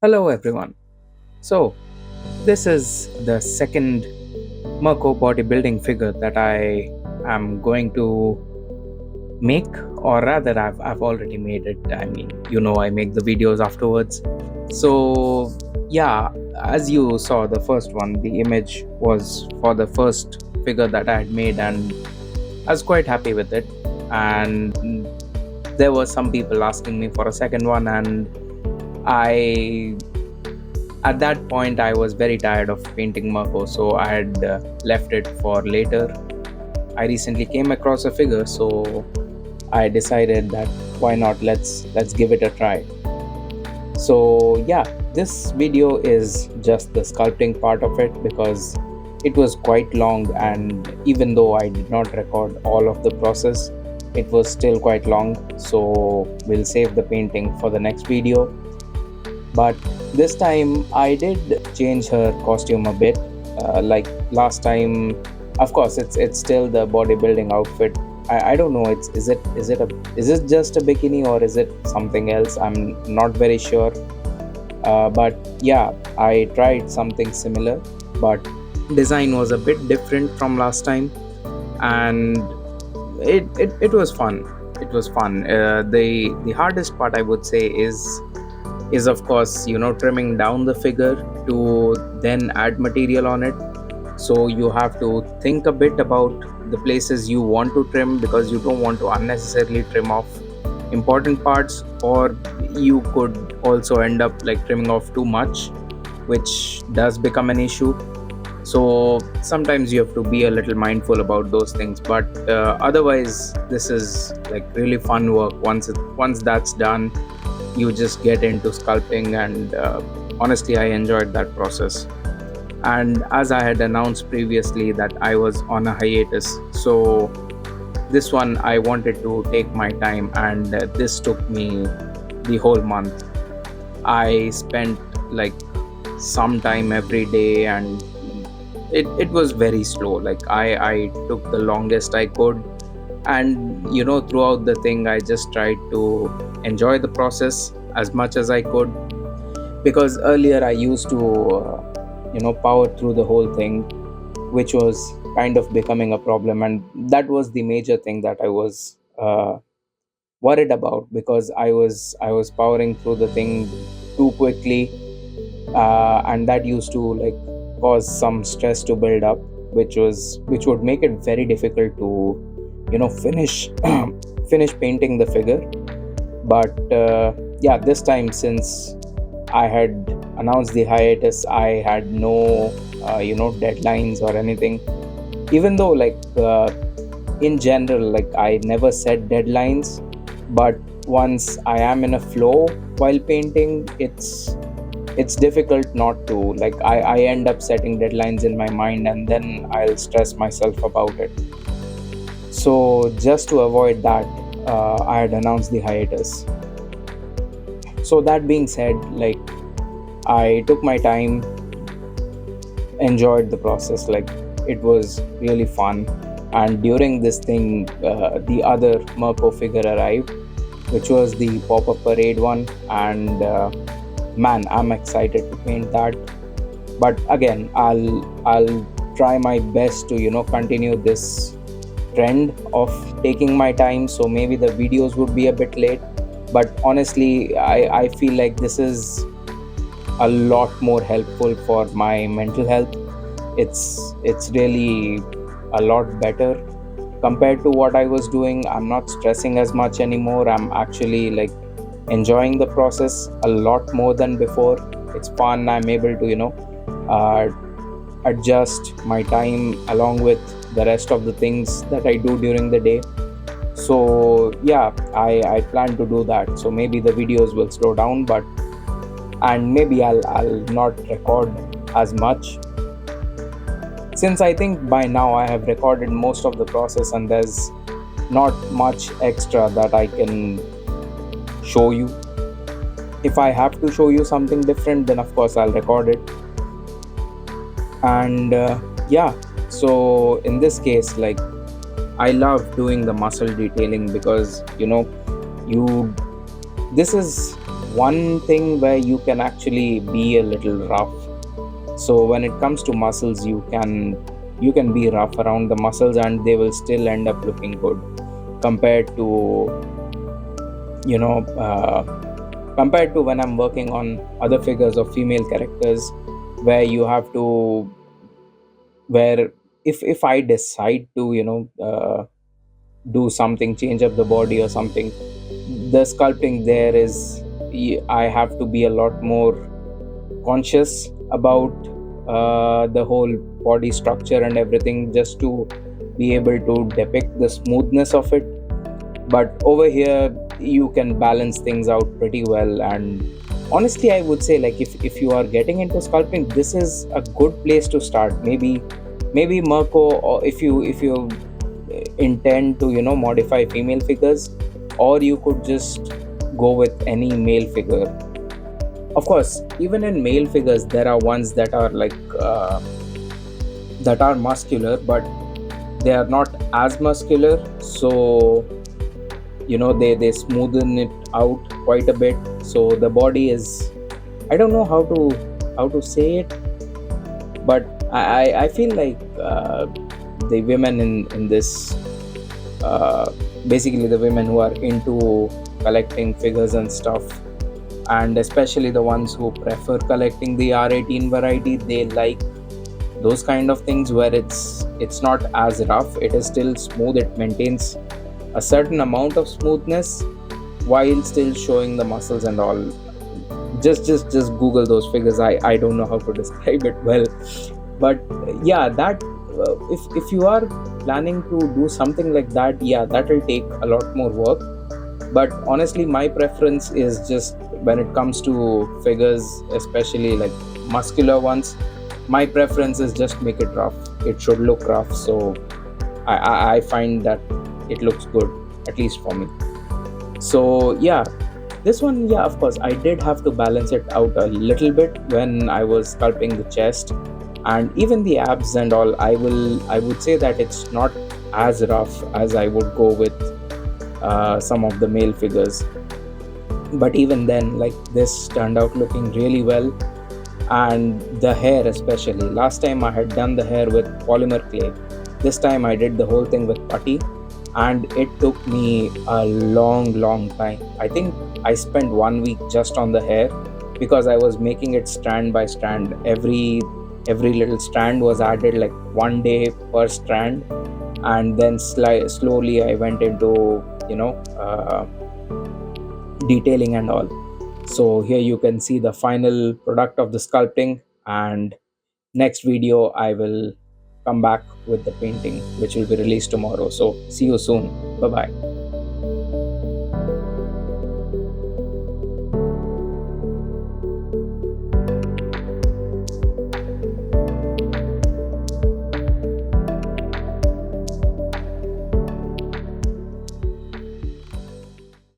Hello everyone. So, this is the second Mirko bodybuilding figure that I am going to make, or rather, I've already made it. I mean, I make the videos afterwards. So, yeah, as you saw, the first one, the image was for the first figure that I had made, and I was quite happy with it. And there were some people asking me for a second one, and I at that point, I was very tired of painting Mirko, so I had left it for later. I recently came across a figure, so I decided that why not? Let's give it a try. So yeah, this video is just the sculpting part of it because it was quite long, and even though I did not record all of the process, it was still quite long. So we'll save the painting for the next video. But this time I did change her costume a bit. Like last time, of course, it's still the bodybuilding outfit. I don't know. Is it just a bikini or is it something else? I'm not very sure. But yeah, I tried something similar, but design was a bit different from last time, and it was fun. It was fun. The hardest part I would say is of course trimming down the figure to then add material on it. So you have to think a bit about the places you want to trim because you don't want to unnecessarily trim off important parts, or you could also end up like trimming off too much, which does become an issue. So sometimes you have to be a little mindful about those things, but otherwise this is like really fun work. Once that's done, you just get into sculpting, and honestly I enjoyed that process. And as I had announced previously that I was on a hiatus, so this one I wanted to take my time, and this took me the whole month. I spent like some time every day, and it was very slow. Like I took the longest I could, and throughout the thing I just tried to enjoy the process as much as I could, because earlier I used to power through the whole thing, which was kind of becoming a problem, and that was the major thing that I was worried about, because I was powering through the thing too quickly, and that used to like cause some stress to build up, which would make it very difficult to finish finish painting the figure. But yeah, this time, since I had announced the hiatus, I had no deadlines or anything, even though like in general, like I never set deadlines. But once I am in a flow while painting, it's difficult not to. Like I end up setting deadlines in my mind, and then I'll stress myself about it. So just to avoid that, I had announced the hiatus. So that being said, like I took my time, enjoyed the process. Like it was really fun. And during this thing, the other Mirko figure arrived, which was the pop-up parade one, and man, I'm excited to paint that. But again, I'll try my best to continue this trend of taking my time. So maybe the videos would be a bit late, but honestly I feel like this is a lot more helpful for my mental health. It's really a lot better compared to what I was doing. I'm not stressing as much anymore. I'm actually like enjoying the process a lot more than before. It's fun. I'm able to uh, adjust my time along with the rest of the things that I do during the day. So yeah, I plan to do that. So maybe the videos will slow down, but and maybe I'll not record as much, since I think by now I have recorded most of the process and there's not much extra that I can show you. If I have to show you something different, then of course I'll record it. And yeah, so in this case, like I love doing the muscle detailing because you this is one thing where you can actually be a little rough. So when it comes to muscles, you can be rough around the muscles and they will still end up looking good, compared to you know uh, compared to when I'm working on other figures of female characters, where you have to where if I decide to do something, change up the body or something, the sculpting there is, I have to be a lot more conscious about the whole body structure and everything, just to be able to depict the smoothness of it. But over here you can balance things out pretty well. And honestly, I would say, like, if you are getting into sculpting, this is a good place to start. Maybe Mirko, or if you intend to modify female figures, or you could just go with any male figure. Of course, even in male figures there are ones that are like that are muscular, but they are not as muscular. So they smoothen it out quite a bit, so the body is, I don't know how to say it, but I feel like the women in this basically the women who are into collecting figures and stuff, and especially the ones who prefer collecting the R18 variety, they like those kind of things where it's not as rough, it is still smooth, it maintains a certain amount of smoothness while still showing the muscles and all. Just Google those figures. I don't know how to describe it well, but yeah, that if you are planning to do something like that, yeah, that will take a lot more work. But honestly, my preference is just, when it comes to figures, especially like muscular ones, my preference is just make it rough. It should look rough, so I find that it looks good, at least for me. So yeah, this one, yeah, of course I did have to balance it out a little bit when I was sculpting the chest and even the abs and all. I would say that it's not as rough as I would go with some of the male figures. But even then, like, this turned out looking really well. And the hair, especially, last time I had done the hair with polymer clay, this time I did the whole thing with putty, and it took me a long time. I think I spent 1 week just on the hair, because I was making it strand by strand. Every little strand was added like 1 day per strand, and then slowly I went into detailing and all. So here you can see the final product of the sculpting, and next video I will come back with the painting, which will be released tomorrow. So see you soon. Bye bye.